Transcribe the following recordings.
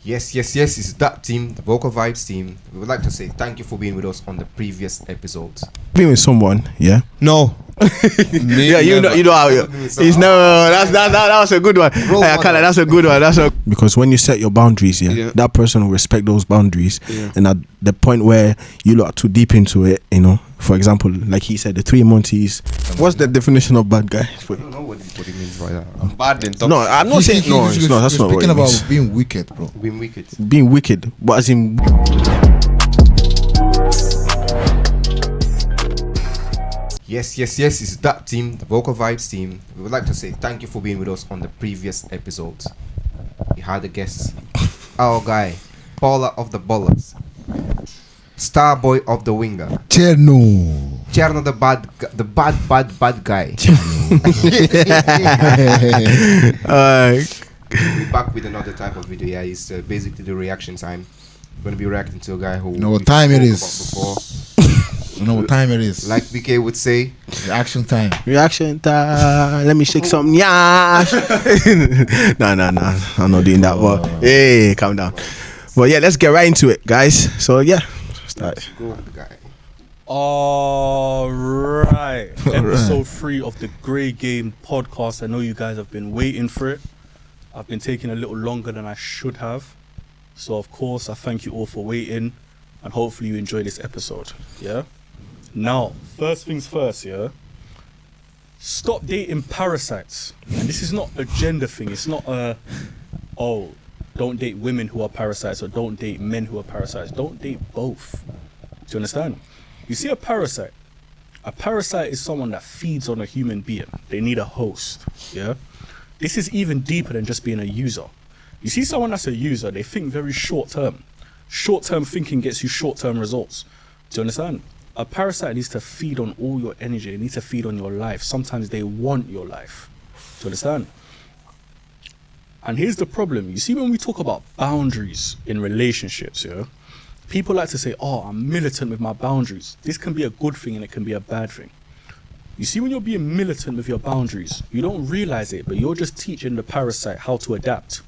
Yes, it's that team, the Vocal Vibes team. We would like to say thank you for being with us on the previous episodes. Being with someone, yeah? No. Yeah, you know how it's no. That was a good one. Hey, that's a good one. Because when you set your boundaries, that person will respect those boundaries, and at the point where you look too deep into it, for example, like he said, the 3 Monties. What's the definition of bad guy? I don't know what he means by that. I'm bad then. No, I'm not saying no. It's not. That's not what it means. Speaking about being wicked, bro. Being wicked, but as in. Yes, it's that team, the Vocal Vibes team. We would like to say thank you for being with us on the previous episodes. We had a guest, our guy, Paula of the Ballers, Starboy of the Winger, Tcherno the bad guy. We're back with another type of video. Yeah, it's basically the reaction time. We're gonna be reacting to a guy who. You know what time it is. You know what time it is. Like BK would say, reaction time. Let me shake something. Yeah. No. I'm not doing that. But hey, calm down. But yeah, let's get right into it, guys. So yeah, start. Go, guy. Alright. Episode 3 of the Grey Game podcast. I know you guys have been waiting for it. I've been taking a little longer than I should have. So of course, I thank you all for waiting. And hopefully you enjoy this episode. Yeah? Now, first things first, yeah? Stop dating parasites. And this is not a gender thing. It's not don't date women who are parasites or don't date men who are parasites. Don't date both. Do you understand? You see a parasite is someone that feeds on a human being. They need a host, yeah? This is even deeper than just being a user. You see someone that's a user, they think very short term. Short-term thinking gets you short-term results. Do you understand? A parasite needs to feed on all your energy. It needs to feed on your life. Sometimes they want your life. Do you understand? And here's the problem. You see, when we talk about boundaries in relationships, yeah, people like to say, I'm militant with my boundaries. This can be a good thing and it can be a bad thing. You see, when you're being militant with your boundaries, you don't realize it, but you're just teaching the parasite how to adapt.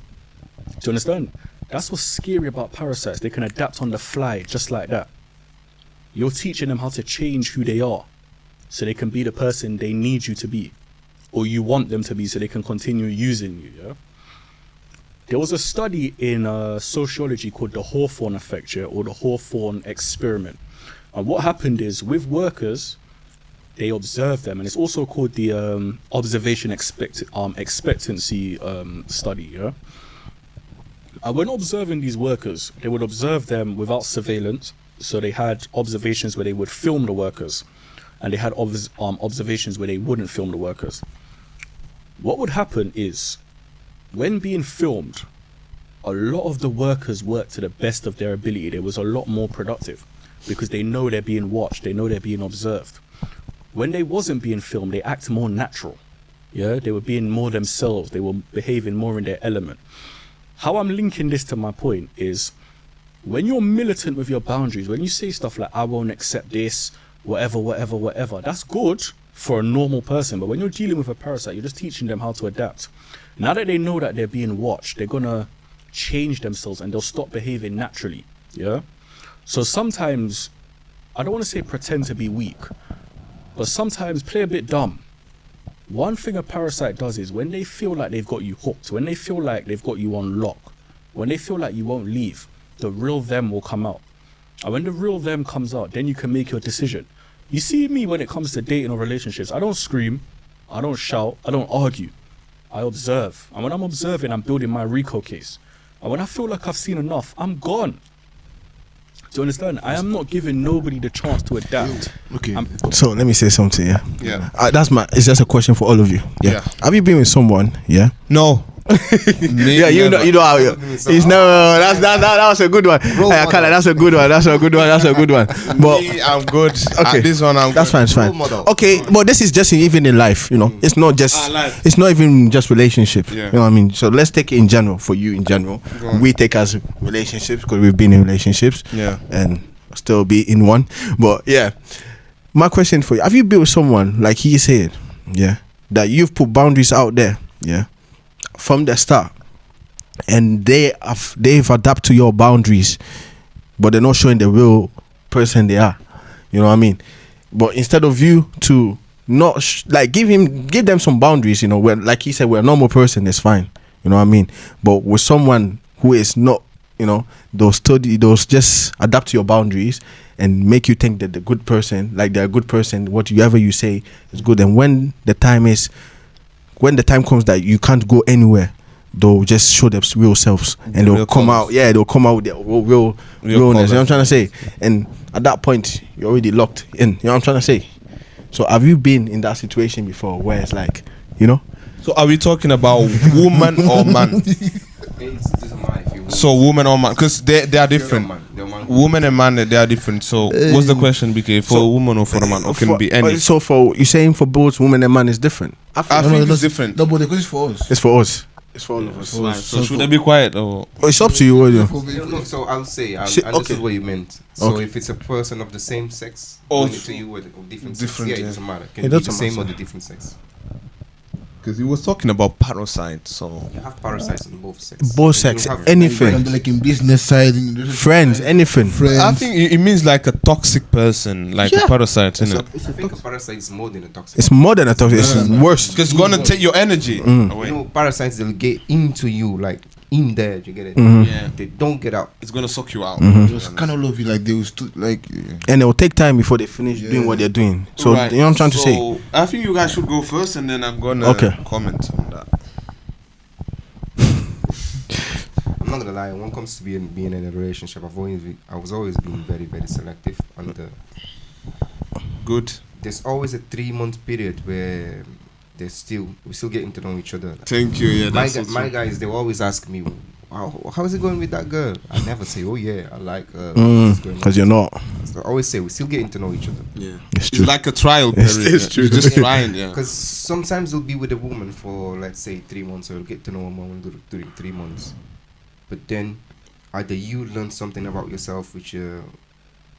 Do you understand? That's what's scary about parasites. They can adapt on the fly just like that. You're teaching them how to change who they are so they can be the person they need you to be, or you want them to be so they can continue using you, yeah? There was a study in sociology called the Hawthorne effect, or the Hawthorne experiment. And what happened is, with workers, they observed them, and it's also called the observation expectancy study, yeah? And when observing these workers, they would observe them without surveillance. So they had observations where they would film the workers, and they had observations where they wouldn't film the workers. What would happen is, when being filmed, a lot of the workers worked to the best of their ability. They was a lot more productive because they know they're being watched. They know they're being observed. When they wasn't being filmed, they act more natural. Yeah, they were being more themselves. They were behaving more in their element. How I'm linking this to my point is, when you're militant with your boundaries, when you say stuff like, I won't accept this, whatever, that's good for a normal person. But when you're dealing with a parasite, you're just teaching them how to adapt. Now that they know that they're being watched, they're gonna change themselves and they'll stop behaving naturally, yeah? So sometimes, I don't want to say pretend to be weak, but sometimes play a bit dumb. One thing a parasite does is, when they feel like they've got you hooked, when they feel like they've got you on lock, when they feel like you won't leave, the real them will come out. And when the real them comes out, then you can make your decision. You see me when it comes to dating or relationships, I don't scream, I don't shout, I don't argue. I observe. And when I'm observing, I'm building my RICO case. And when I feel like I've seen enough, I'm gone. Do you understand? I am not giving nobody the chance to adapt. Okay. So let me say something, yeah? Yeah. It's just a question for all of you. Yeah. Have you been with someone, yeah? No. Yeah, you know how it's that was a good one. That's a good one. But Me, I'm good. Okay. This one, I'm that's good. fine, it's fine. Okay, but this is just even in life, you know. It's not just it's not even just relationship. Yeah. You know what I mean? So let's take it in general, for you in general. We take as relationships because we've been in relationships. Yeah. And still be in one. But yeah. My question for you, have you been with someone, like he said, yeah, that you've put boundaries out there, yeah, from the start, and they've adapted to your boundaries, but they're not showing the real person they are. You know what I mean? But instead of you to not give them some boundaries, you know, where, like he said, we're a normal person, it's fine. You know what I mean? But with someone who is not, you know, those just adapt to your boundaries and make you think that the good person, like they're a good person, whatever you say is good. And when the time comes that you can't go anywhere, they'll just show their real selves, and they'll come out. Yeah, they'll come out with their realness. You know what I'm trying to say? And at that point, you're already locked in. You know what I'm trying to say? So have you been in that situation before, where it's like, you know? So are we talking about woman or man? So woman or man, because they are different. Woman and man, they are different. So what's the question, BK? For a woman or for a man, or can it be any? So for you saying for both woman and man is different? I think it's different. No, but the question is for us. It's for us. It's for all of us. Right. So should I be quiet or? It's up to you. What you? No, so I'll say, understood what you meant. So if it's a person of the same sex, to you with different sex, yeah, it doesn't matter. Can it be the same or the different sex? Because he was talking about parasites, so you have parasites on both sexes. Both sex, anything. Like in business side, friends, anything. Friends. I think it means like a toxic person, like a parasite, isn't it? I think a parasite is more than a toxic. It's more than a toxic. It's worse. Because it's gonna take your energy away. You know, parasites, they'll get into you, like in there. You get it? Yeah. They don't get out. It's gonna suck you out. Just kind of love you, like they was and it will take time before they finish doing what they're doing. So you know what I'm trying to say. I think you guys should go first, and then I'm gonna comment on that. I'm not gonna lie. When it comes to being in a relationship, I was always being very, very selective. And Good. there's always a 3-month period where we're still getting to know each other. Thank you. Yeah, my guys, they will always ask me, how is it going with that girl? I never say, oh yeah, I like her. Because you're not. So I always say we're still getting to know each other. Yeah, it's true. It's like a trial period. It's true. You're just trying, yeah. Because sometimes you'll be with a woman for, let's say, 3 months, or you'll get to know a woman during 3 months. But then either you learn something about yourself which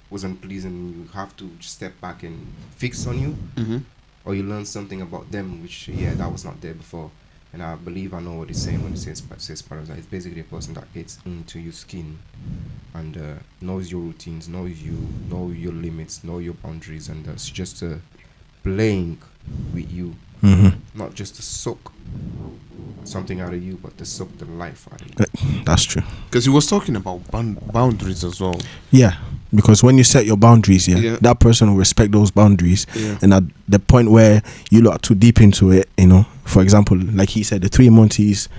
wasn't pleasing, you have to just step back and fix on you, or you learn something about them which that was not there before. And I believe I know what he's saying when he says parasite. It's basically a person that gets into your skin and knows your routines, knows your limits, know your boundaries, and it's just playing with you, not just to suck something out of you, but to suck the life out of you. That's true. Because he was talking about boundaries as well. Yeah, because when you set your boundaries, that person will respect those boundaries. Yeah. And at the point where you look too deep into it, you know, for example, like he said, the 3 months he's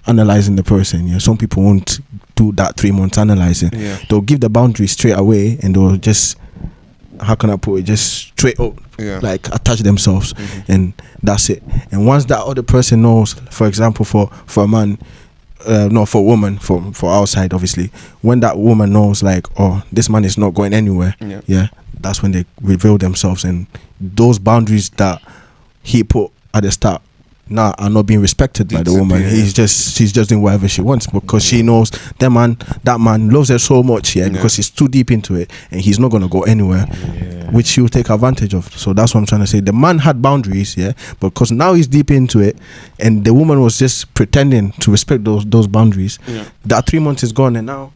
analyzing the person. Yeah, some people won't do that 3 months analyzing. Yeah. They'll give the boundaries straight away, and they'll just, how can I put it, just straight up, like attach themselves, and that's it. And once that other person knows, for example, for a man, not for a woman, for our side, obviously, when that woman knows, like, oh, this man is not going anywhere, that's when they reveal themselves, and those boundaries that he put at the start now are not being respected by the woman. She's just doing whatever she wants, because she knows that man loves her so much, because he's too deep into it, and he's not gonna go anywhere, which she'll take advantage of. So that's what I'm trying to say. The man had boundaries, but because now he's deep into it, and the woman was just pretending to respect those boundaries. That 3 months is gone, and now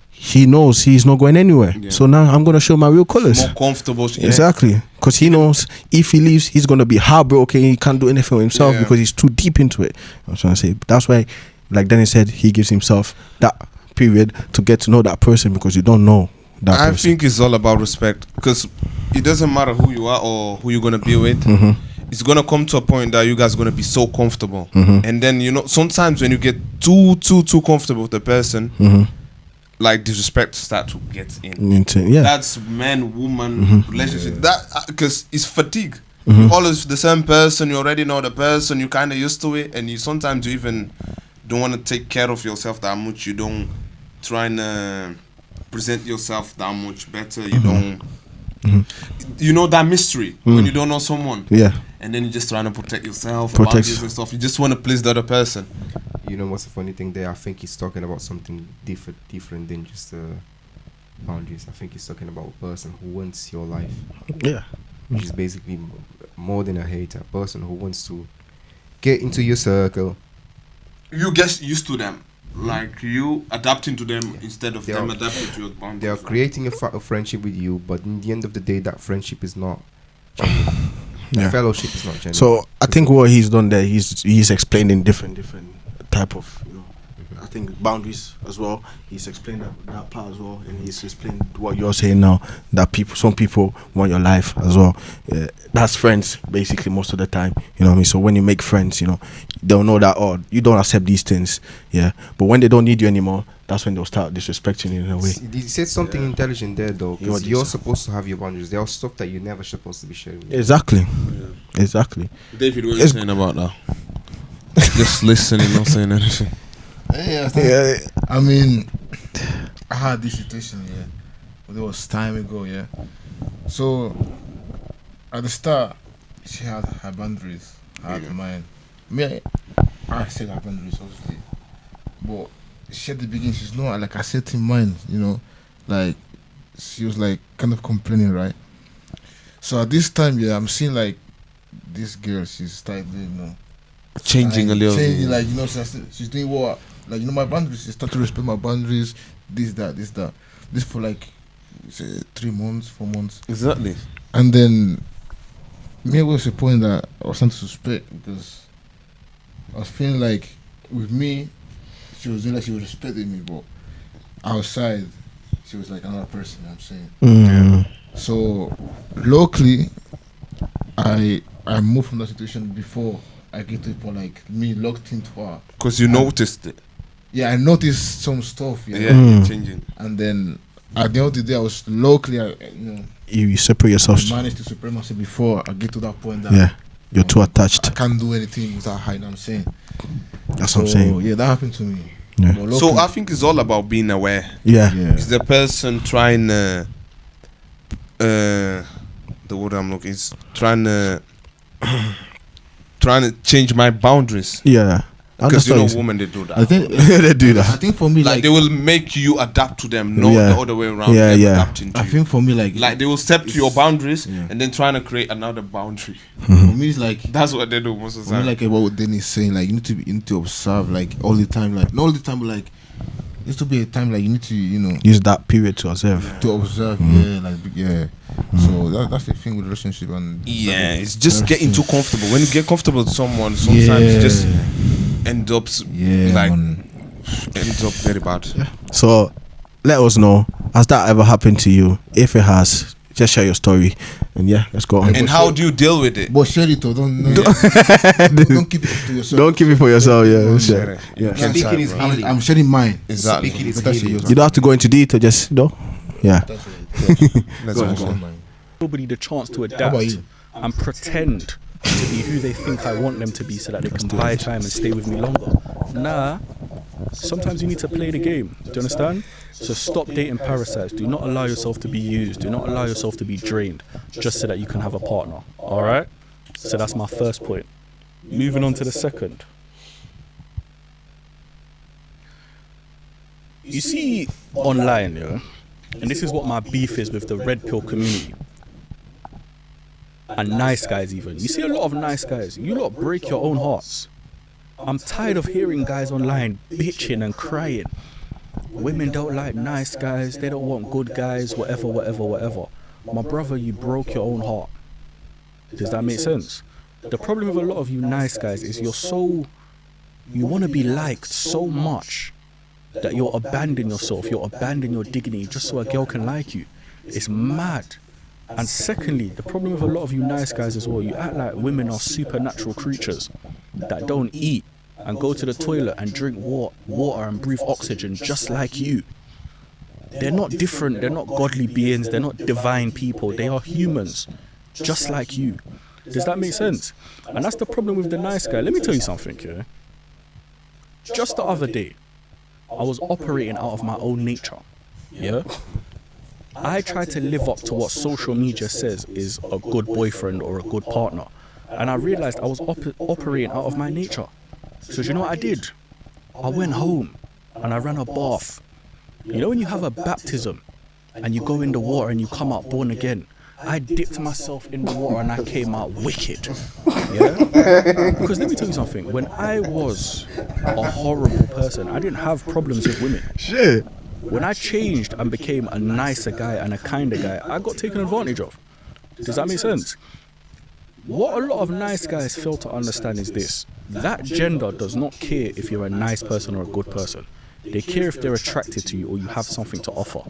he knows he's not going anywhere. So now I'm gonna show my real colors. More comfortable. Exactly, because he knows if he leaves, he's gonna be heartbroken. He can't do anything with himself because he's too deep into it. I'm trying to say that's why, like Dennis said, he gives himself that period to get to know that person, because you don't know that person. I think it's all about respect, because it doesn't matter who you are or who you're gonna be with. It's gonna come to a point that you guys are gonna be so comfortable, and then sometimes when you get too comfortable with the person. Like disrespect start to get in. That's man, woman relationship. That because it's fatigue. You always the same person. You already know the person. You kind of used to it, and you sometimes you even don't want to take care of yourself that much. You don't try and present yourself that much better. You don't. You know that mystery when you don't know someone. And then you're just trying to protect yourself, boundaries and stuff. You just want to please the other person. You know what's the funny thing there? I think he's talking about something different than just boundaries. I think he's talking about a person who wants your life. Which is basically more than a hater. A person who wants to get into your circle. You get used to them. like you adapting to them instead of They them are- adapting to your boundaries. They are creating a friendship with you, but in the end of the day, that friendship is not genuine. Yeah. The fellowship is not genuine. So I think what he's done there, he's explained in different type of, you know, I think boundaries as well. He's explained that part as well, and he's explained what you're saying now, that some people want your life as well. That's friends basically most of the time, you know what I mean? So when you make friends, you know, they'll know that, oh, you don't accept these things, yeah. But when they don't need you anymore, that's when they'll start disrespecting you in a way. He said something intelligent there, though, What because did he you're say? supposed to have your boundaries. There are stuff that you're never supposed to be sharing. With. Exactly. David, what are you It's- saying about that? Just listening, not saying anything. Yeah, I think, I mean, I had this situation, yeah, but it was time ago, yeah. So at the start, she had her boundaries, I had mine. Me, I said her boundaries, obviously, but she at the beginning, she's not like I said in mine, you know, like she was like kind of complaining, right? So at this time, yeah, I'm seeing like this girl, she's started, you know, Changing a little changing, bit. like, you know, she's doing what, like, you know, my boundaries. She started to respect my boundaries. This, that. This for like, say, 3 months, 4 months, Exactly. and then me was the point that I was starting to suspect because I was feeling like with me, she was doing like she was respecting me, but outside, she was like another person. You know what I'm saying. So locally, I moved from that situation before I get to the point like me locked into her. Because you noticed it. Yeah, I noticed some stuff. You know? Yeah, you're changing. And then at the end of the day, I was locally, you know, You separate yourself. I managed to separate myself before I get to that point that Yeah, you're too I attached. can't do anything without her. You know what I'm saying? That's what I'm saying. Yeah, that happened to me. Yeah. But So locally- I think it's all about being aware. Yeah. yeah. Is the person trying the word I'm looking is trying to change my boundaries? Yeah. Because you know Understand. women, they do that. I think They do I that. think for me, like, like they will make you adapt to them, not Yeah. the other way around. Yeah, them yeah. adapting to I you. think for me, like Like they will step to your boundaries Yeah. and then trying to create another boundary. for me, it's like That's what they do most of the for me, time. like what Dennis saying, like you need to observe, like all the time, like not all the time, but like there needs to be a time like you need to, you know, Use that period to observe. to observe. Yeah, like yeah. So that's the thing with relationship and Yeah, it's just getting too comfortable. When you get comfortable with someone, sometimes you just end up man. ends up very bad. So let us know, has that ever happened to you? If it has, just share your story. And yeah, let's go on. And how do you deal with it? But share it or don't keep it to yourself. Don't keep it for yourself, yeah. Share Share. it. You Yeah. can't Speaking try, is bro. healing. I'm sharing mine. Exactly. Speaking is Better share healing. yours. You don't have to go into detail, just yeah. Let's Go move on. on. Nobody the chance to How about adapt you? and pretend to be who they think I want them to be so that they can buy time and stay with me longer. Nah. Sometimes you need to play the game. Do you understand? So stop dating parasites. Do not allow yourself to be used. Do not allow yourself to be drained just so that you can have a partner. Alright? So that's my first point. Moving on to the second. You see online, yeah, and this is what my beef is with the red pill community. And nice guys even. You see a lot of nice guys. You lot break your own hearts. I'm tired of hearing guys online bitching and crying. Women don't like nice guys. They don't want good guys. Whatever. My brother, you broke your own heart. Does that make sense? The problem with a lot of you nice guys is you want to be liked so much that you'll abandon yourself, you'll abandon your dignity just so a girl can like you. It's mad. And secondly, the problem with a lot of you nice guys as well, you act like women are supernatural creatures that don't eat and go to the toilet and drink water and breathe oxygen just like you. They're not different, they're not godly beings, they're not divine people, they are humans just like you. Does that make sense? And that's the problem with the nice guy. Let me tell you something, yeah? Just the other day, I was operating out of my own nature, yeah? I try to live up to what social media says is a good boyfriend or a good partner. And I realized I was operating out of my nature. So do you know what I did? I went home and I ran a bath. You know when you have a baptism and you go in the water and you come out born again? I dipped myself in the water and I came out wicked. Yeah? Because let me tell you something. When I was a horrible person, I didn't have problems with women. Shit. When I changed and became a nicer guy and a kinder guy, I got taken advantage of. Does that make sense? What a lot of nice guys fail to understand is this. That gender does not care if you're a nice person or a good person. They care if they're attracted to you or you have something to offer.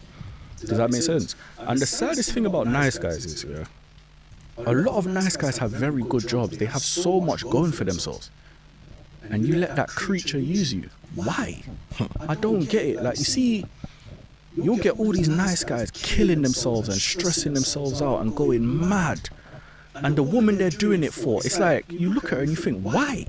Does that make sense? And the saddest thing about nice guys is, yeah, a lot of nice guys have very good jobs. They have so much going for themselves. And you let that creature use you. Why? I don't get it. Like, you see, you'll get all these nice guys killing themselves and stressing themselves out and going mad. And the woman they're doing it for, it's like, you look at her and you think, why?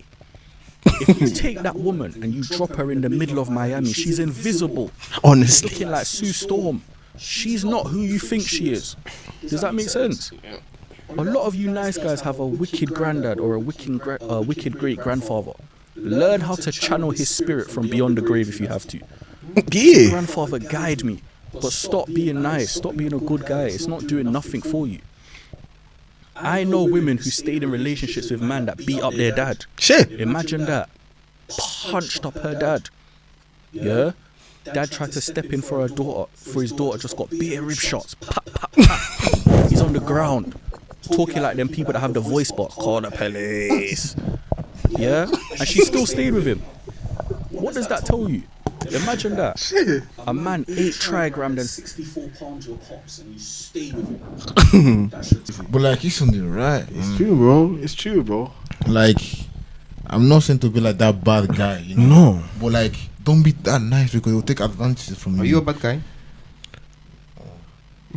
If you take that woman and you drop her in the middle of Miami, she's invisible. Honestly. Looking like Sue Storm. She's not who you think she is. Does that make sense? A lot of you nice guys have a wicked granddad or a wicked great grandfather. Learn how to channel his spirit from beyond the grave if you have to. Yeah. Grandfather, guide me. But stop being nice. Stop being a good guy. It's not doing nothing for you. I know women who stayed in relationships with men that beat up their dad. Shit. Imagine that. Punched up her dad. Yeah? Dad tried to step in for his daughter, just got bare rib shots. Pop, pop, pop. He's on the ground, talking like them people that have the voice box. Call the police. Yeah? And she still stayed with him. What does that tell you? Imagine that. A man ate trigrammed and 64 pounds your pops and you stayed with him. But like, he's on the right. It's true, bro. It's true, bro. Like, I'm not saying to be like that bad guy, you know? No. But like, don't be that nice because he'll take advantage from you. Are you a bad guy?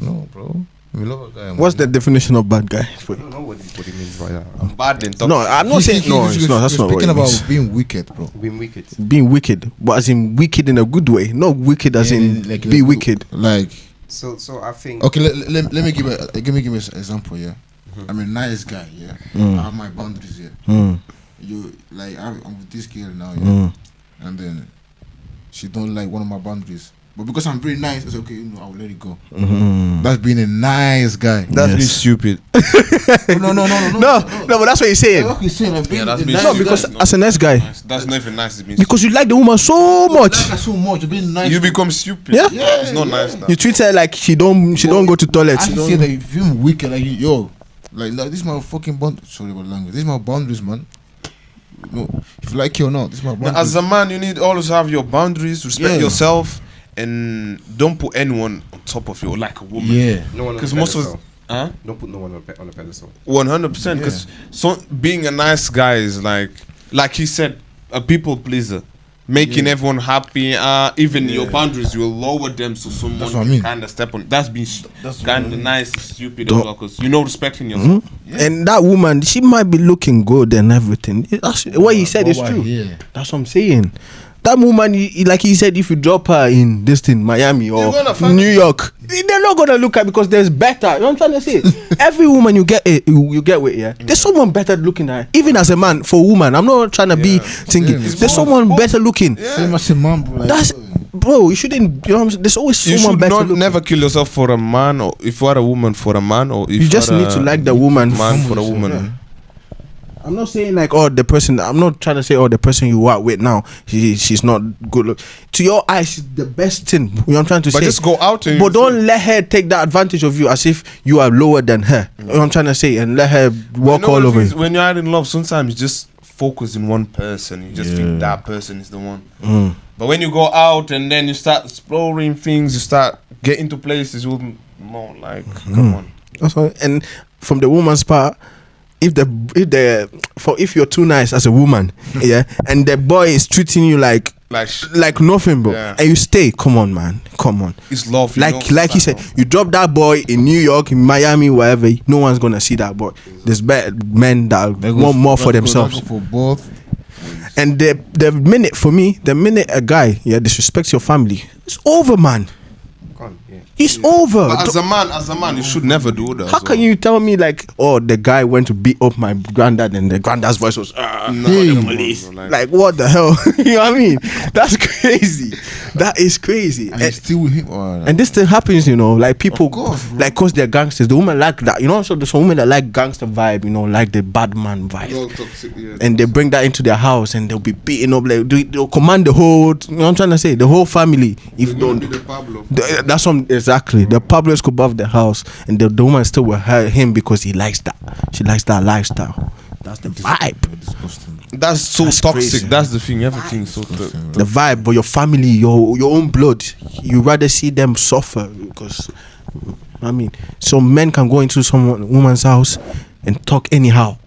No, bro. We love a guy. What's the definition of bad guy? I don't know what he means by that. I'm bad then. No, I'm not saying no. It's not. That's not what speaking it about means. being wicked, bro. Being wicked. Being wicked, but as in wicked in a good way, not wicked as in like, be wicked. Like, So I think. okay, let me give an example. Yeah, I'm a nice guy. Yeah, I have my boundaries. Yeah, you like I'm with this girl now. Yeah, and then she don't like one of my boundaries. But because I'm very nice, it's okay, you know, I'll let it go. That's being a nice guy. That's being stupid. No, but that's what you're saying. What you're saying, like, being that's a being nice No, stupid. because That's as a nice guy, That's not even nice. It's being because you like the woman so much, That's so much. Being nice. you become stupid. Yeah. It's not nice. Now. you treat her like she don't go to toilet. I say that if you're wicked, like yo, like this is my fucking boundaries. Sorry about language. This is my boundaries, man. No, if you like it or not, this is my boundaries. As a man, you need always have your boundaries, respect Yeah. yourself, and don't put anyone on top of you like a woman. Yeah. No one on Because the most of pedestal. huh? Don't put no one on a pedestal. 100%. Because so being a nice guy is like he said, a people pleaser, making everyone happy. Even your boundaries, you will lower them so someone That's what I can mean. kind of step on. That's being That's what kind I of mean. nice, and stupid as well. Because you know respecting yourself. And that woman, she might be looking good and everything. That's, what he said is true. Yeah. That's what I'm saying. That woman, like he said, if you drop her in this thing, Miami or New York, they're not gonna look at because there's better. You know what I'm trying to say? Every woman you get with, yeah, there's someone better looking at. Even as a man, for a woman, I'm not trying to be thinking. Yeah. There's someone better looking. Same as a man, bro. Like, That's bro. You shouldn't. You know what I'm saying? There's always You someone should better not looking. never kill yourself for a man, or if you are a woman for a man, or if You just are need to like the woman. man for a woman. Yeah. I'm not saying like the person. I'm not trying to say the person you are with now. She's not good look. To your eyes, she's the best thing. You know what I'm trying to But say. just go out and But don't let her take that advantage of you as if you are lower than her. You know what I'm trying to say, and let her walk You know all what over it is? you. When you are in love, sometimes you just focus in one person. You just think that person is the one. But when you go out and then you start exploring things, you start getting to places with more like, come on. That's all. And from the woman's part, if you're too nice as a woman, yeah, and the boy is treating you like nothing, bro, Yeah. and you stay, come on, man, come on. It's love. Like he said, you drop that boy in New York, in Miami, wherever, no one's gonna see that boy. There's men that want more for themselves. For both. And the minute a guy disrespects your family, it's over, man. on. Yeah. It's over. But as a man, you should never do that. How can you tell me like, oh, the guy went to beat up my granddad and the granddad's voice was, like what the hell? You know what I mean? That's crazy. That is crazy. And he's still with him. And this thing happens, you know, like people, Of course, bro. like, cause they're gangsters. The women like that, you know. So there's some women that like gangster vibe, you know, like the bad man vibe, All toxic, yeah. and they bring that into their house, and they'll be beating up, like they'll command the whole, you know what I'm trying to say, the whole family. If You're don't, gonna be the Pablo. that's what exactly. The Pablo Escobar of the house, and the woman still with him because he likes that. She likes that lifestyle. That's the vibe. Disgusting. That's so That's toxic. crazy. That's the thing. Everything's so toxic. The vibe, but your family, your own blood, you rather see them suffer because, I mean, some men can go into some woman's house and talk anyhow.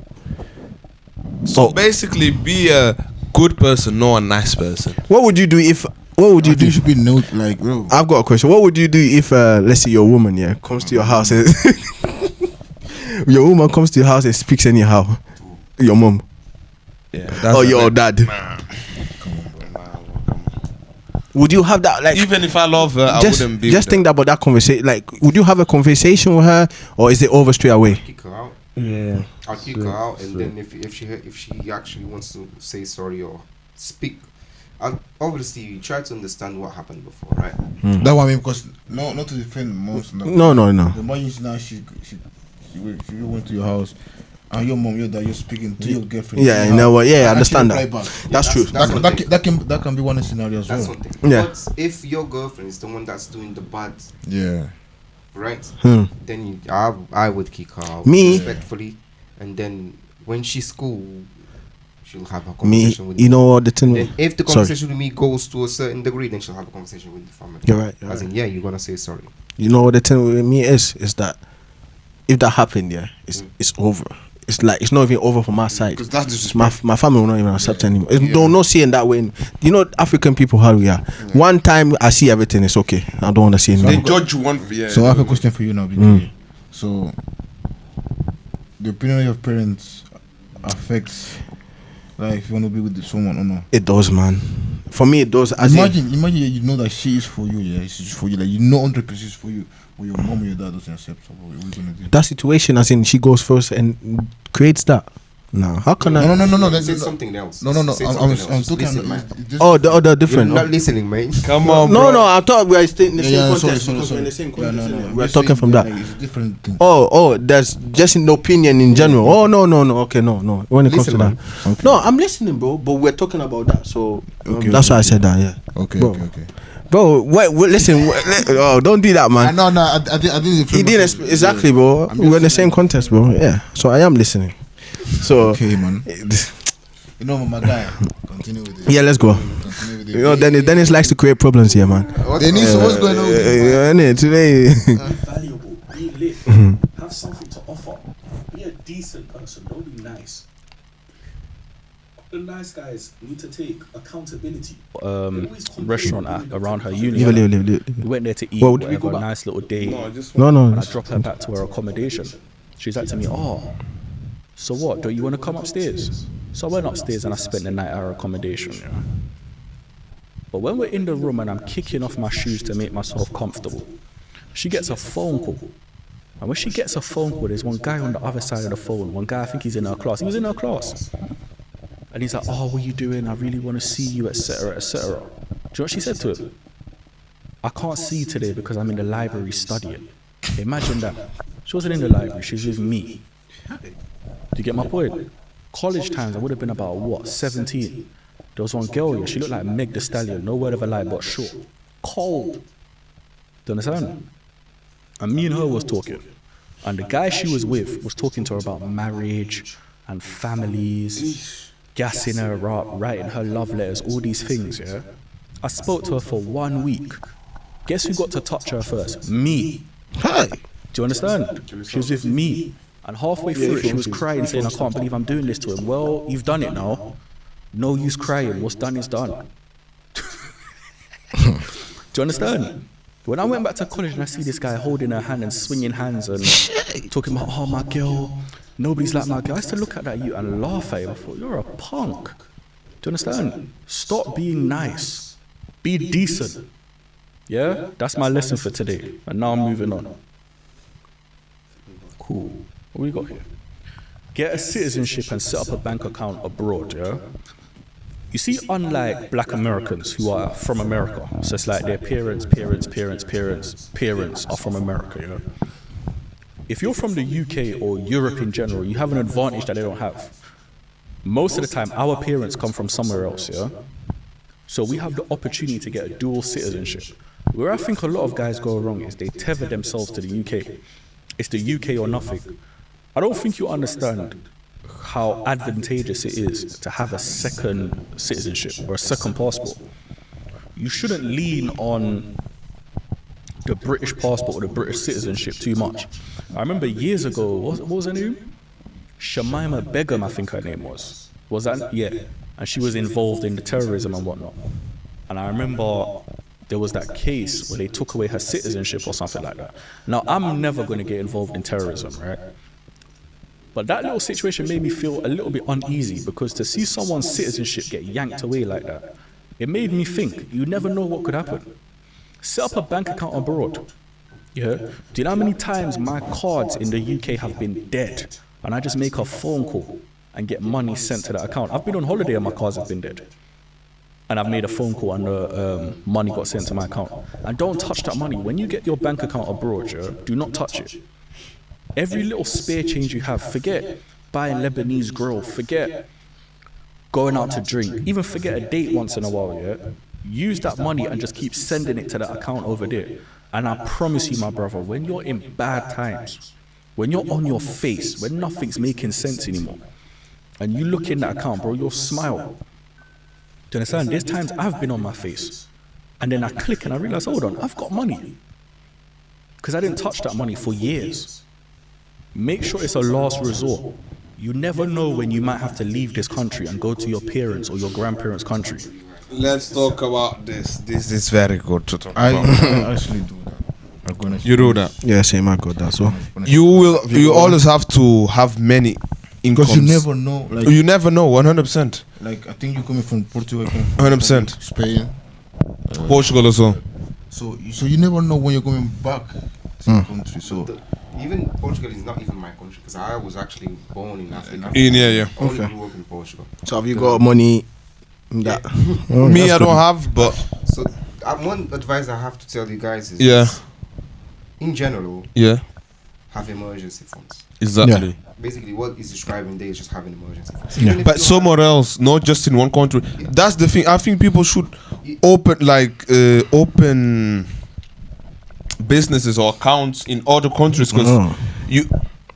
So basically, be a good person, not a nice person. What would you do if? What would you I think do? you should be note like, bro. I've got a question. What would you do if, let's say, your woman, yeah, comes to your house and your woman comes to your house and speaks anyhow? Your mom Yeah. or your dad? Would you have that, like? Even if I love her, I just wouldn't be. just with think about that conversation. Like, would you have a conversation with her, or is it over straight away? Kick her out. Yeah. I'll kick her out, and then if she actually wants to say sorry or speak, I'll obviously try to understand what happened before, right? That's what I mean, because not to defend moms. No. The mom is now she went to your house, and your mom, your dad, you're speaking to your girlfriend. Yeah, you know what? Yeah, I And understand she that. reply back. That's true. That can be one scenario as That's well. one thing. Yeah. But if your girlfriend is the one that's doing the bad, Yeah. right? Hmm. I would kick her out Me? respectfully, and then when she's cool, she'll have a Me, conversation with you know what the thing? Then if the Sorry. conversation with me goes to a certain degree, then she'll have a conversation with the family. You're right. As in, yeah, you're gonna say sorry. You know what the thing with me is that if that happened, yeah, it's over. It's like it's not even over from my side. Because that's My disrespectful. family will not even accept anymore. Don't not see it that way. You know, African people how we are. One time I see everything, it's okay. I don't want to see it They anymore. judge you one. Yeah. So I have a question for you now, BK. So the opinion of your parents affects, like, if you want to be with someone or not. It does, man. For me, it does. As in, Imagine you know that she is for you, yeah, she's for you, like you know 100% is for you, but your mom or your dad doesn't accept. So what are you gonna do? that situation, as in she goes first and creates that. No, how can I? No. Say something else. No. Say I'm something else. talking. Listen, man. Oh, the other You're different. not listening, mate. Come on, No, bro. no, I thought we were staying in the same Yeah, context. sorry. We're in the same Yeah, context. no. We're Just talking saying, from like, that. it's a different thing. Oh, that's just an opinion in general. Oh, no. Okay, no. When it comes to Listen, that, Okay. no, I'm listening, bro. But we're talking about that, so Okay, that's okay, why I said that. Yeah, Okay. bro. Wait, listen. Oh, don't do that, man. No. I didn't. He didn't exactly, bro. We're in the same context, bro. Yeah, so I am listening. So Okay, man. You know, my guy. Continue with it. yeah, let's go. Continue with it. You know, Dennis likes to create problems here, man. Dennis, what's going on? Today. Be valuable. Be lit. Have something to offer. Be a decent person. Don't be nice. The nice guys need to take accountability. Restaurant around her uni. We went there to eat. Well, did we whatever, go back? nice little date. No. And I dropped her back to her accommodation. She's like to me, oh, so what? Don't you want to come upstairs? So I went upstairs and I spent the night at her accommodation. You know? But when we're in the room and I'm kicking off my shoes to make myself comfortable, she gets a phone call. And when she gets a phone call, there's one guy on the other side of the phone. One guy, I think he's in her class. He was in her class. And he's like, oh, what are you doing? I really want to see you, etc., etc. Do you know what she said to him? I can't see you today because I'm in the library studying. Imagine that. She wasn't in the library, she was with me. Do you get my point? College times, I would have been about, what, 17. There was one girl here, she looked like Meg Thee Stallion, no word of a lie, but short. Cold. Do you understand? And me and her was talking. And the guy she was with was talking to her about marriage and families, gassing her up, writing her love letters, all these things, yeah? I spoke to her for 1 week. Guess who got to touch her first? Me. Hey. Do you understand? She was with me. And halfway through it, she was crying, saying, I can't believe I'm doing this to him. Well, you've done it now. No use crying. What's done is done. Do you understand? When I went back to college and I see this guy holding her hand and swinging hands and talking about, oh, my girl, nobody's like my girl. I used to look at that you and laugh at him. I thought, you're a punk. Do you understand? Stop being nice. Be decent. Yeah, that's my lesson for today. And now I'm moving on. Cool. What we got here? Get a citizenship and set up a bank account abroad, yeah? You see, unlike black Americans who are from America, so it's like their parents are from America, yeah? If you're from the UK or Europe in general, you have an advantage that they don't have. Most of the time, our parents come from somewhere else, yeah? So we have the opportunity to get a dual citizenship. Where I think a lot of guys go wrong is they tether themselves to the UK. It's the UK or nothing. I don't think you understand how advantageous it is to have a second citizenship or a second passport. You shouldn't lean on the British passport or the British citizenship too much. I remember years ago, what was her name? Shamima Begum, I think her name was. Was that? Yeah. And she was involved in the terrorism and whatnot. And I remember there was that case where they took away her citizenship or something like that. Now, I'm never going to get involved in terrorism, right? But that little situation made me feel a little bit uneasy because to see someone's citizenship get yanked away like that, it made me think, you never know what could happen. Set up a bank account abroad. Yeah? Do you know how many times my cards in the UK have been dead and I just make a phone call and get money sent to that account? I've been on holiday and my cards have been dead. And I've made a phone call and the money got sent to my account. And don't touch that money. When you get your bank account abroad, yeah, do not touch it. Every little spare change you have, forget buying Lebanese grill, forget going out to drink, even forget a date once in a while, yeah? Use that money and just keep sending it to that account over there. And I promise you, my brother, when you're in bad times, when you're on your face, when nothing's making sense anymore, and you look in that account, bro, you'll smile. Do you understand? There's times I've been on my face, and then I click and I realize, hold on, I've got money. Because I didn't touch that money for years. Make sure it's a last resort. You never know when you might have to leave this country and go to your parents' or your grandparents' country. Let's talk about this. This is very good to talk I about. actually do that. I'm gonna You do that. Yeah, same. I got that. So You always have to have many incomes. because you never know. Like, You never know. 100%. like I think you're coming from Portugal, 100%. Spain. Portugal as well. So you never know when you're going back to your country. So Even Portugal is not even my country because I was actually born in Africa. Yeah. I only grew up in Portugal. So have you got money in that? Me, I don't have, but So one advice I have to tell you guys is yeah, in general, yeah, have emergency funds. exactly. Basically, what is describing there is just having emergency funds. Yeah. Even if But you somewhere else, not just in one country. That's the thing. I think people should open businesses or accounts in other countries because you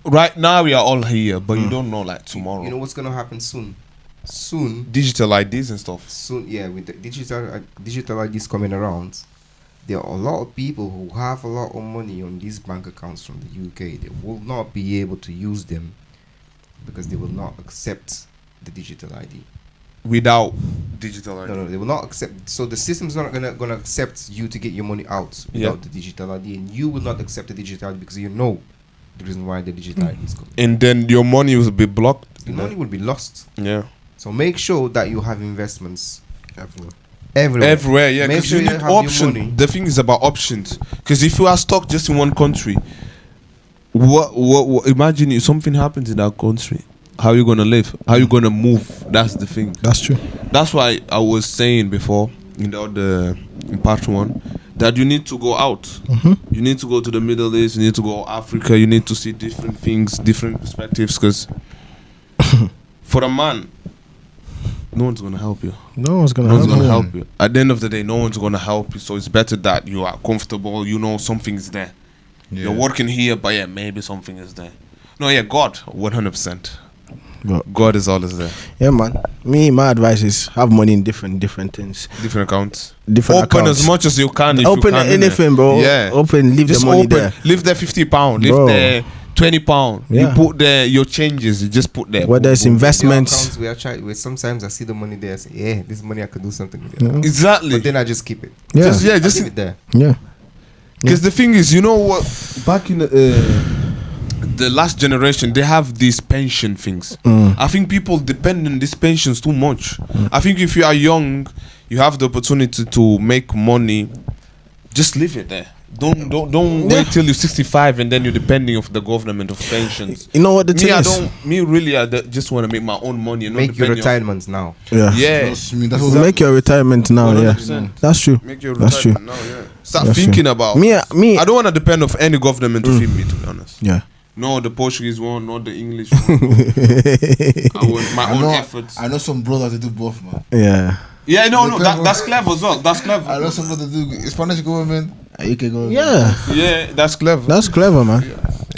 right now we are all here, but you don't know like tomorrow. You know what's gonna happen soon? Soon, Digital IDs and stuff. yeah, with the digital IDs coming around, there are a lot of people who have a lot of money on these bank accounts from the UK. They will not be able to use them because they will not accept the digital ID. Without digital ID. No, they will not accept. So the system's not gonna accept you to get your money out without the digital ID, and you will not accept the digital ID because you know the reason why the digital ID is coming. And then your money will be blocked. Your money will be lost. Yeah. So make sure that you have investments everywhere. Everywhere, yeah, Make because sure you you need have your options. money. The thing is about options. Because if you are stuck just in one country, what imagine if something happens in that country, how you gonna live? How you gonna move? That's the thing. That's true. That's why I was saying before in part 1 that you need to go out. You need to go to the Middle East. You need to go Africa. You need to see different things, different perspectives. Because for a man, no one's gonna help you. No one's gonna No one's help gonna you. help you. At the end of the day, no one's gonna help you. So it's better that you are comfortable. You know something's there. yeah. You're working here, but yeah, maybe something is there. No, yeah, God, 100%. But- God is always there. Yeah, man. My advice is have money in different things. Different accounts. Different Open accounts. as much as you can. If Open you can, anything, bro. Yeah. Open, leave Just the money open. there. Leave there £50. Leave Bro. there £20. Yeah. You put there your changes. You just put there. Whether it's Boom, boom. investments. Where sometimes I see the money there, I say, yeah, this money I could do something with it. Exactly. But then I just keep it. Yeah. Just I leave it there. Yeah. Because the thing is, you know what? Back in the last generation, they have these pension things. I think people depend on these pensions too much. I think if you are young, you have the opportunity to make money just leave it there. Don't wait till you're 65 and then you're depending of the government of pensions. You know what the thing is? I just want to make my own money and Make your retirements now. Yeah. Trust me, that's what Make your retirement now. 100%. Yeah, that's true. Make your That's true. retirement now, yeah. Start That's thinking true. about Me. I don't want to depend of any government to feed me, to be honest. Yeah. No, the Portuguese one, not the English one. I want my own efforts. I know some brothers that do both, man. Yeah. Yeah, no, that's clever as well. That's clever. I know some brothers that do Spanish government and UK government. Yeah. Yeah, that's clever. That's clever, man.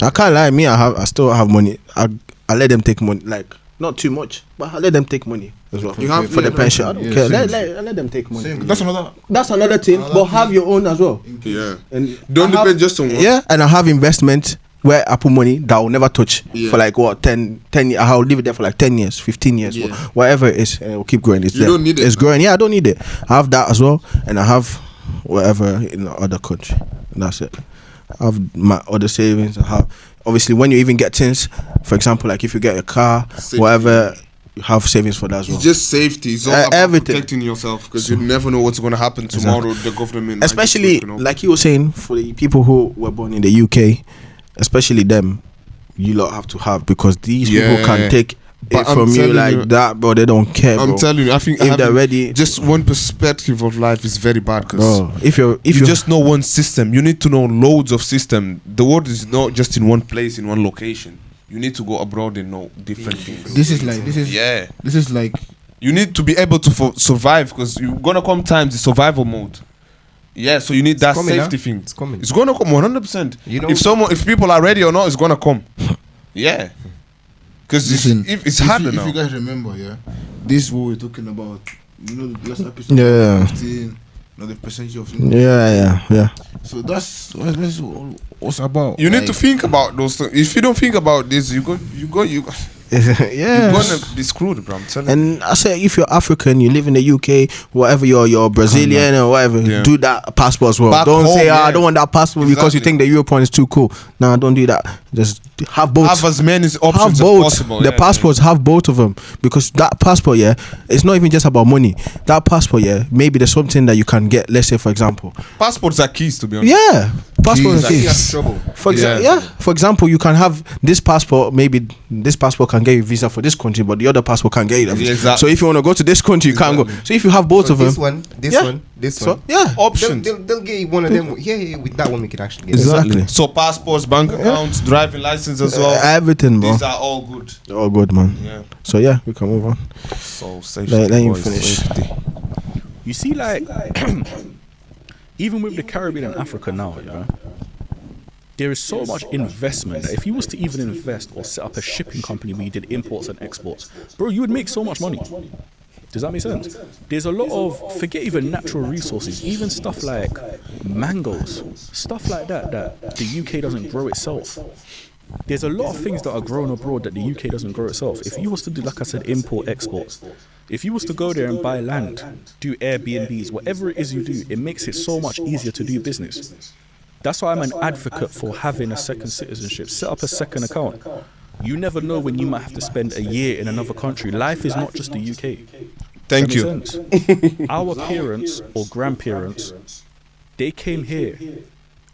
I can't lie. Me, I still have money. I let them take money, like not too much, but I let them take money as well You have- for the yeah, pension. I don't yeah, care. same. Let them take money. Same. That's another. That's another thing. But have your own as well. Yeah. And Don't I have- depend just on one. Yeah, and I have investment where I put money that I will never touch Yeah. for like what 10 years. I'll leave it there for like 10 years, 15 years, Yeah. whatever it is, and it will keep growing. It's You there. don't need it, It's man. growing. Yeah, I don't need it. I have that as well, and I have whatever in the other country. And that's it. I have my other savings. I have obviously when you even get things, for example, like if you get a car, Safety. whatever, you have savings for that as well. It's just safety. It's all about everything. protecting yourself because you never know what's going to happen tomorrow. The government, might just Especially fucking up. like you were saying, for the people who were born in the UK, especially them, you lot have to have, because these people Yeah. can take But it I'm from you telling like you- that, bro. They don't care, bro. I'm telling you, I think if they're having ready, just one perspective of life is very bad because bro. If you you just know one system. You need to know loads of system. The world is not just in one place, in one location. You need to go abroad and know different things. This is Yeah. This is like You need to be able to survive because you're gonna come times the survival mode. Yeah, so you need that coming, safety huh? thing. It's coming. It's gonna come 100%. You know- if people are ready or not, it's gonna come. Yeah, because listen. it's if harder you, now. If you guys remember, yeah, this is what we're talking about. You know, the last episode. Yeah. 15, the percentage of. yeah. So that's what's about. You need like, to think about those things. If you don't think about this, you're Yeah. gonna be screwed, bro. I'm telling you. And I say, if you're African, you live in the UK, whatever you're Brazilian or whatever, Yeah. do that passport as well. Back don't home, say, yeah. I don't want that passport because you Exactly. think the European is too cool. Nah, don't do that. Just have both. Have as many Have options as both. possible. The yeah, passports have both of them, because that passport, yeah, it's not even just about money. That passport, yeah, maybe there's something that you can get. Let's say, for example, yeah. Passports are keys, to be honest. yeah, passport Jesus. is key. That's trouble. For example, Yeah. yeah. For example, you can have this passport. Maybe this passport can get you visa for this country, but the other passport can't get you that visa. Exactly. So if you want to go to this country, you can't go. So if you have both So of them, this one, Yeah. this so one. yeah, Options. They'll get you one of them. Yeah, with that one we can actually get. Exactly. So passports, bank accounts, driving license as well. everything, bro. These are all good. All good, man. Yeah. So yeah, we can move on. So safety. Let you boys, finish. safety. You see, like, even with the Caribbean and Africa now, yeah, there is so much investment that if you was to even invest or set up a shipping company where you did imports and exports, bro, you would make so much money. Does that make sense? There's a lot of, forget even natural resources, even stuff like mangoes, stuff like that the UK doesn't grow itself. There's a lot of things that are grown abroad that the UK doesn't grow itself. If you was to do, like I said, import, exports, if you was to go there and buy land, do Airbnbs, whatever it is you do, it makes it so much easier to do business. That's why I'm an advocate for having a second citizenship. Set up a second account. You never know when you might have to spend a year in another country. Life is not just the UK. Thank Does you. that make sense? Our parents or grandparents, they came here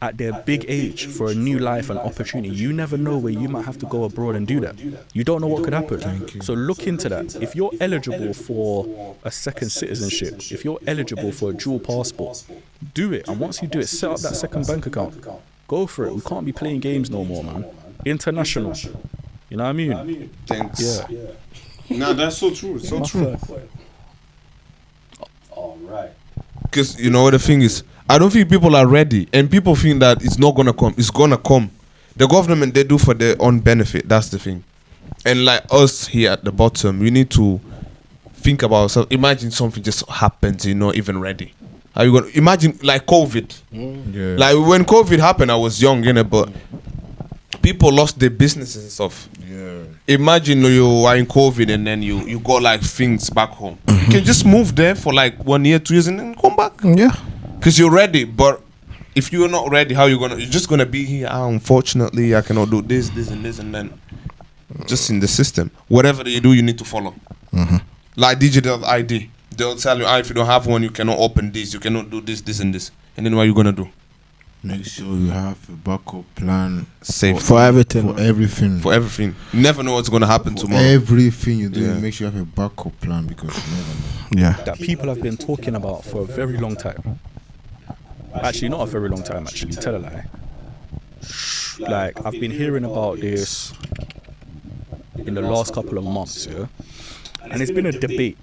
at their big age for a new life and opportunity. You never know where you might have to go abroad and do that. You don't know what could happen. So look into that. If you're eligible for a second citizenship, if you're eligible for a dual passport, do it. And once you do it, set up that second bank account. Go for it. We can't be playing games no more, man. International. You know what I mean? Thanks. Yeah. No, that's so true. It's so My true. third. All right. Because you know what the thing is, I don't think people are ready, and people think that it's not gonna come. It's gonna come. The government, they do for their own benefit. That's the thing. And like us here at the bottom, we need to think about ourselves. Imagine something just happens, you're not even ready. Are you gonna imagine like COVID? Yeah. Like when COVID happened, I was young, but people lost their businesses and stuff. Yeah. Imagine you are in COVID and then you got like things back home. You can just move there for like 1 year, 2 years, and then come back. Yeah. Because you're ready. But if you're not ready, how you're just gonna be here? Unfortunately, I cannot do this, and this, and then just in the system. Whatever you do, you need to follow. Like digital ID, they'll tell you, if you don't have one, you cannot open this, you cannot do this, and this. And then what are you gonna do? Make sure you have a backup plan Safe For everything. for everything. for everything. You never know what's gonna happen For tomorrow. everything you do, Yeah. make sure you have a backup plan because you never know. Yeah. That people have been talking about for a very long time. Actually, not a very long time, actually. Tell a lie. Like, I've been hearing about this in the last couple of months, yeah? And it's been a debate.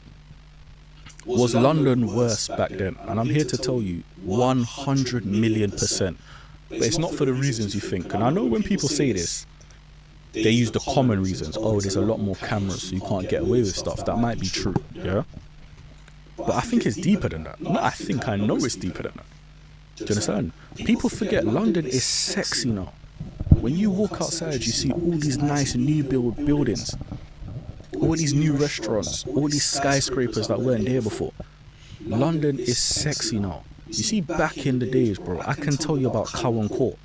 Was London worse back then? And I'm here to tell you, 100 million %. But it's not for the reasons you think. And I know when people say this, they use the common reasons. Oh, there's a lot more cameras, so you can't get away with stuff. That might be true, yeah? But I think it's deeper than that. Not I think, I know it's deeper than that. Do you understand? People forget London is sexy now. When you walk outside, you see all these nice new buildings, all these new restaurants, all these skyscrapers that weren't there before. London is sexy now. You see, back in the days, bro, I can tell you about Cowan Court.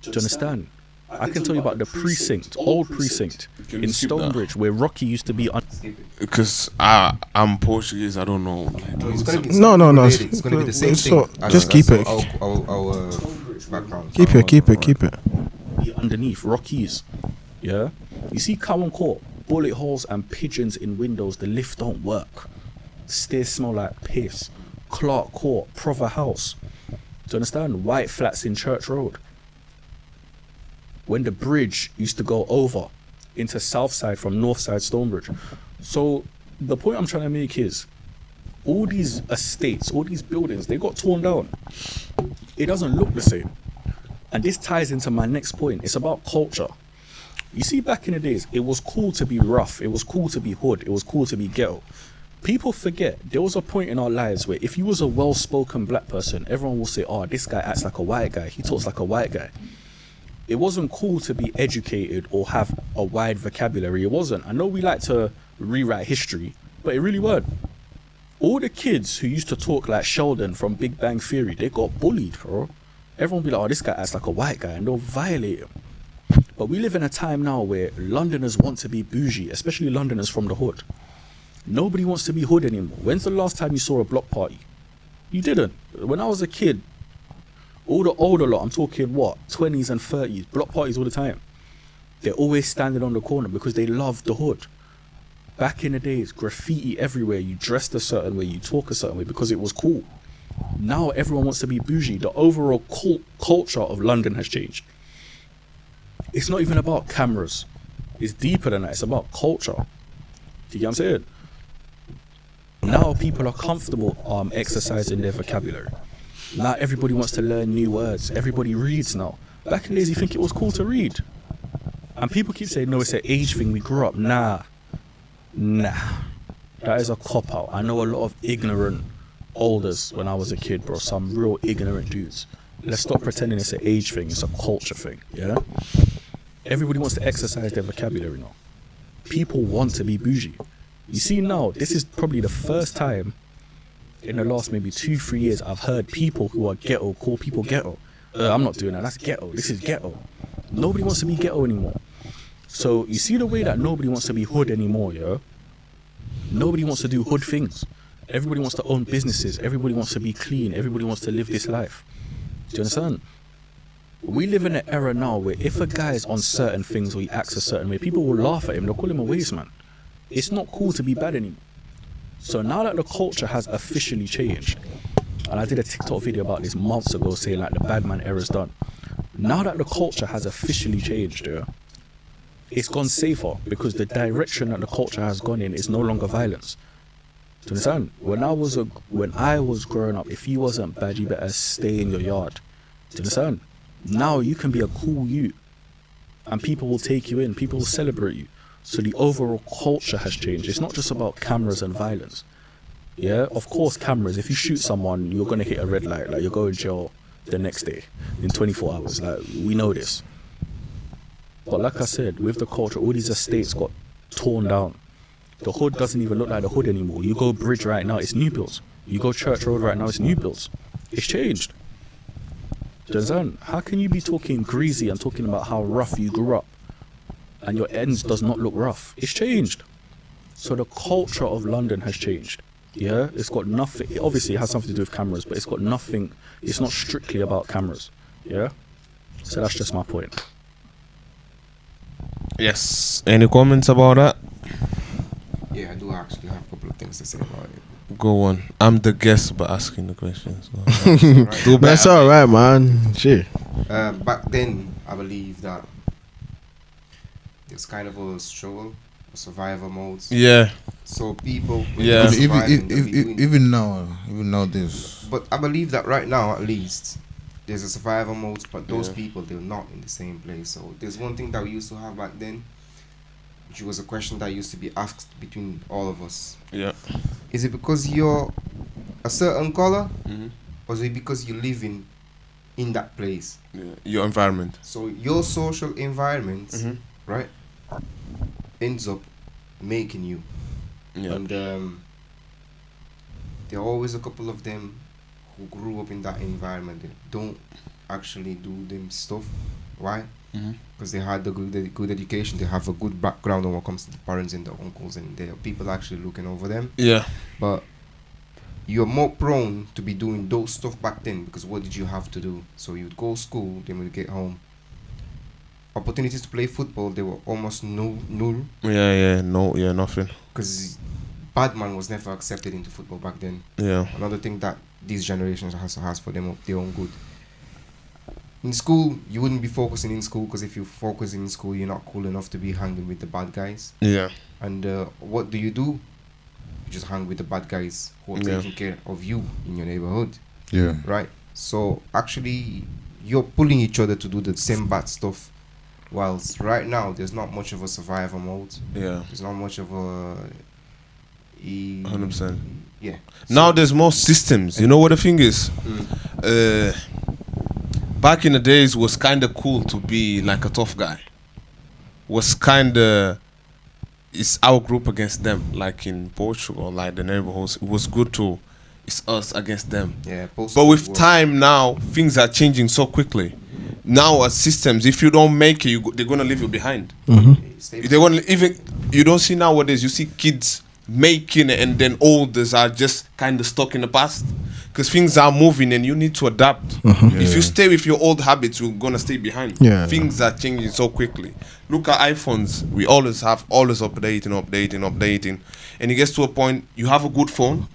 Do you understand? I can tell you about the precinct, old precinct Can you in skip that? Stonebridge, where Rocky used to be on. Because I'm Portuguese, I don't know. It's gonna be, No, no, no. related. It's gonna be the same It's thing. so- just keep it. Our background. Keep it. Underneath Rockies, yeah. You see Cowan Court, bullet holes and pigeons in windows. The lift don't work. Stairs smell like piss. Clark Court, Prover House. Do you understand? White flats in Church Road. When the bridge used to go over into Southside from Northside Stonebridge. So the point I'm trying to make is, all these estates, all these buildings, they got torn down. It doesn't look the same. And this ties into my next point. It's about culture. You see, back in the days, it was cool to be rough. It was cool to be hood. It was cool to be ghetto. People forget, there was a point in our lives where if you was a well-spoken black person, everyone will say, oh, this guy acts like a white guy. He talks like a white guy. It wasn't cool to be educated or have a wide vocabulary. It wasn't. I know we like to rewrite history, but it really weren't. All the kids who used to talk like Sheldon from Big Bang Theory, they got bullied, bro. Everyone be like, oh, this guy acts like a white guy, and they'll violate him. But we live in a time now where Londoners want to be bougie, especially Londoners from the hood. Nobody wants to be hood anymore. When's the last time you saw a block party? You didn't. When I was a kid, all the older lot, I'm talking what, 20s and 30s, block parties all the time. They're always standing on the corner because they love the hood. Back in the days, graffiti everywhere. You dressed a certain way, you talk a certain way because it was cool. Now everyone wants to be bougie. The overall culture of London has changed. It's not even about cameras. It's deeper than that. It's about culture. Do you get what I'm saying? Now people are comfortable exercising their vocabulary. Now everybody wants to learn new words. Everybody reads now. Back in the days, you think it was cool to read. And people keep saying, no, it's an age thing. We grew up. Nah. That is a cop-out. I know a lot of ignorant olders when I was a kid, bro. Some real ignorant dudes. Let's stop pretending it's an age thing. It's a culture thing, yeah? Everybody wants to exercise their vocabulary now. People want to be bougie. You see now, this is probably the first time in the last maybe 2-3 years I've heard people who are ghetto call people ghetto. I'm not doing that. That's ghetto. This is ghetto. Nobody wants to be ghetto anymore. So you see the way that nobody wants to be hood anymore, yeah? Nobody wants to do hood things. Everybody wants to own businesses. Everybody wants to be clean. Everybody wants to live this life. Do you understand? We live in an era now where if a guy is on certain things or he acts a certain way, people will laugh at him. They'll call him a waste man. It's not cool to be bad anymore. So now that the culture has officially changed, and I did a TikTok video about this months ago saying like the bad man era's done. Now that the culture has officially changed, yeah, it's gone safer because the direction that the culture has gone in is no longer violence. Do you understand? When I was growing up, if you wasn't bad, you better stay in your yard. Do you understand? Now you can be a cool youth and people will take you in, people will celebrate you. So the overall culture has changed. It's not just about cameras and violence. Yeah, of course cameras, if you shoot someone, you're going to hit a red light, like you're going to jail the next day in 24 hours. Like, we know this. But like I said, with the culture, all these estates got torn down. The hood doesn't even look like the hood anymore. You go Bridge right now, it's new builds. You go Church Road right now, it's new builds. It's changed. Do you understand? How can you be talking greasy and talking about how rough you grew up and your ends does not look rough? It's changed. So the culture of London has changed. Yeah, it's got nothing. Obviously, it has something to do with cameras, but it's got nothing. It's not strictly about cameras. Yeah. So that's just my point. Yes. Any comments about that? Yeah, I do actually have a couple of things to say about it. Go on. I'm the guest, but asking the questions. That's all right, man. Shit. Back then, I believe that there's kind of a struggle, a survival mode. Yeah. So people, Yeah. Even now, there's. But I believe that right now, at least, there's a survival mode. But those people, they're not in the same place. So there's one thing that we used to have back then, which was a question that used to be asked between all of us. Yeah. Is it because you're a certain color, Mm-hmm. or is it because you live in that place? Yeah. Your environment. So your social environment, Mhm. right, ends up making you. Yeah. And there are always a couple of them who grew up in that environment. They don't actually do them stuff. Why? Mhm. Because they had the good education. They have a good background when it comes to the parents and the uncles, and there are people actually looking over them. Yeah. But you're more prone to be doing those stuff back then, because what did you have to do? So you'd go to school, then when you get home, opportunities to play football, they were almost null, Yeah. No. Yeah. Nothing. because bad man was never accepted into football back then. Yeah. Another thing that these generations has for them their own good. In school, you wouldn't be focusing in school, because if you focus in school, you're not cool enough to be hanging with the bad guys. Yeah. And what do? You just hang with the bad guys who are taking care of you in your neighborhood, Yeah. right? So actually, you're pulling each other to do the same bad stuff. Whilst right now, there's not much of a survival mode. Yeah. There's not much of a 100%. Yeah. Now there's more systems. You know what the thing is? Back in the days, was kind of cool to be like a tough guy. Was kind of, it's our group against them. Like in Portugal, like the neighborhoods, it was good to, it's us against them. Yeah. But with time now, things are changing so quickly. Now as systems, if you don't make it, they're gonna leave you behind. They want even, you don't see nowadays. You see kids making it, and then olders are just kind of stuck in the past, because things are moving and you need to adapt. If you stay with your old habits, you're gonna stay behind. Things are changing so quickly. Look at iPhones. We always updating, and it gets to a point you have a good phone,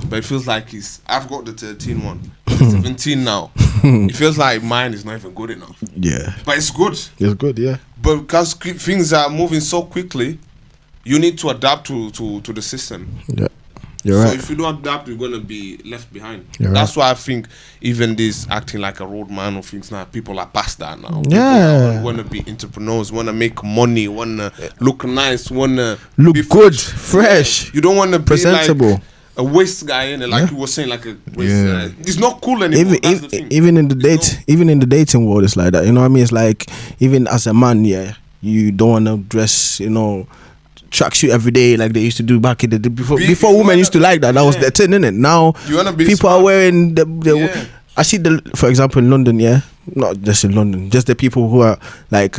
but it feels like I've got the 13 one, 17 now. It feels like mine is not even good enough. Yeah. But it's good. It's good, yeah. But because things are moving so quickly, you need to adapt to the system. Yeah. You're So right. if you don't adapt, you're gonna be left behind. You're That's why I think even this acting like a roadman or things now, people are past that now. Yeah. People wanna be entrepreneurs, wanna make money, wanna look nice, wanna Look be good, fresh. fresh, You don't wanna be presentable. like a waste guy, and like you were saying, like a waste guy. It's not cool anymore. That's the thing. Even in the even in the dating world, it's like that. You know what I mean? It's like, even as a man, yeah, you don't want to dress, tracksuit every day like they used to do back in the day. Before women used to like that. That was their thing, innit? Now You wanna be people smart. are wearing I see for example, in London, yeah, not just in London, just the people who are like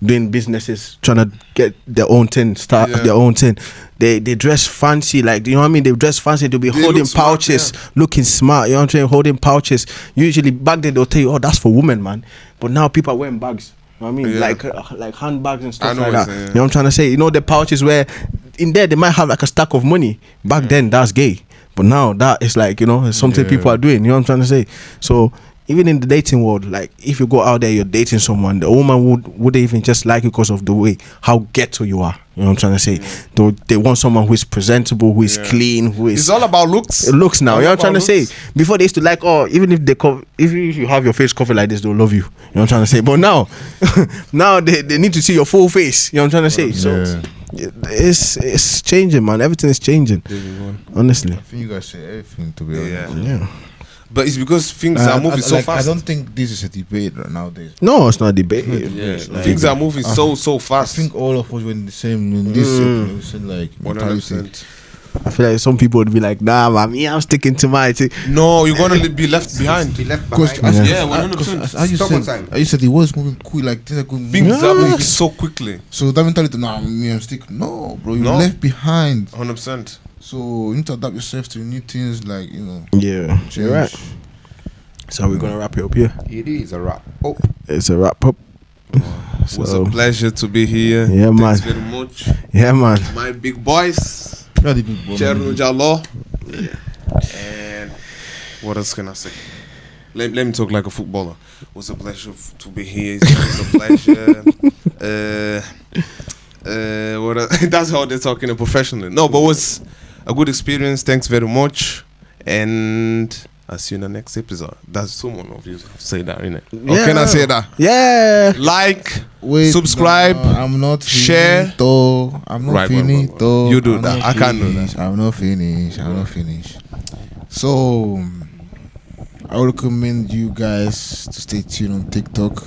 doing businesses, trying to get their own thing, start their own thing. They dress fancy, like, you know what I mean? They dress fancy to be holding look smart, pouches, looking smart. You know what I'm saying? Holding pouches. Usually back then they'll tell you, oh, that's for women, man. But now people are wearing bags. You know what I mean? Yeah. Like handbags and stuff I know like what that. you're saying, You know what I'm trying to say? You know the pouches where in there they might have like a stack of money. Back then that's gay. But now that is like, it's something people are doing. You know what I'm trying to say? So even in the dating world, like if you go out there, you're dating someone, the woman would even just like you because of the way how ghetto you are. You know what I'm trying to say? They want someone who is presentable, who is clean, who is. It's all about looks. Looks now. You know what I'm trying to looks. say? Before they used to like, even if if you have your face covered like this, they'll love you. You know what I'm trying to say? But now, now they need to see your full face. You know what I'm trying to say? So it's changing, man. Everything is changing. Honestly. I think you guys say everything, to be honest. Yeah. But it's because things are moving so fast. I don't think this is a debate nowadays. No, it's not a debate. Things are moving so fast. I think all of us were in the same in this situation, like mentality. 100%. I feel like some people would be like, nah, man, I'm sticking to my thing. No, you're gonna be left behind. Be left Because behind. Yeah, 100%. I just said it was moving quick, like things are going. Things are moving so quickly. So that mentality, nah, me, I'm stick. No, bro, you're No. left behind. 100%. So you need to adapt yourself to new things, like Yeah, change. you're right. So we're gonna wrap it up here. It is a wrap. Oh, It's a wrap up. It was a pleasure to be here. Yeah, man. Thanks very much. Yeah, man. My big boys, You're the big boy, Tcherno man. Jallo. And what else can I say? Let me talk like a footballer. It was a pleasure to be here. It was a pleasure. That's how they're talking professionally. No, but it was a good experience. Thanks very much. And I'll see you in the next episode. That's someone of you have to say that, innit? Or can I say that? Yeah. Like, Wait, subscribe, no, I'm not share. finito. I'm not Right. finito. You do I'm that. not I can't do finished. that. I'm not finished. So I would recommend you guys to stay tuned on TikTok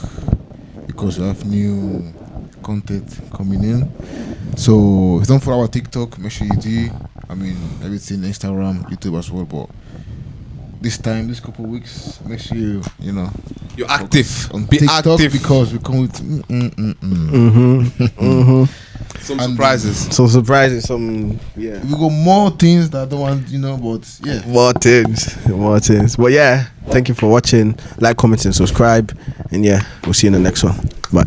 because we have new content coming in. So if you don't follow our TikTok, make sure you do. I mean, everything, Instagram, YouTube as well. But this couple of weeks, make sure you're active. on Be TikTok active. because we come with Some surprises. Some surprises, some we got more things that I don't want, but yeah. more things. But yeah, thank you for watching. Like, comment, and subscribe. And yeah, we'll see you in the next one. Bye.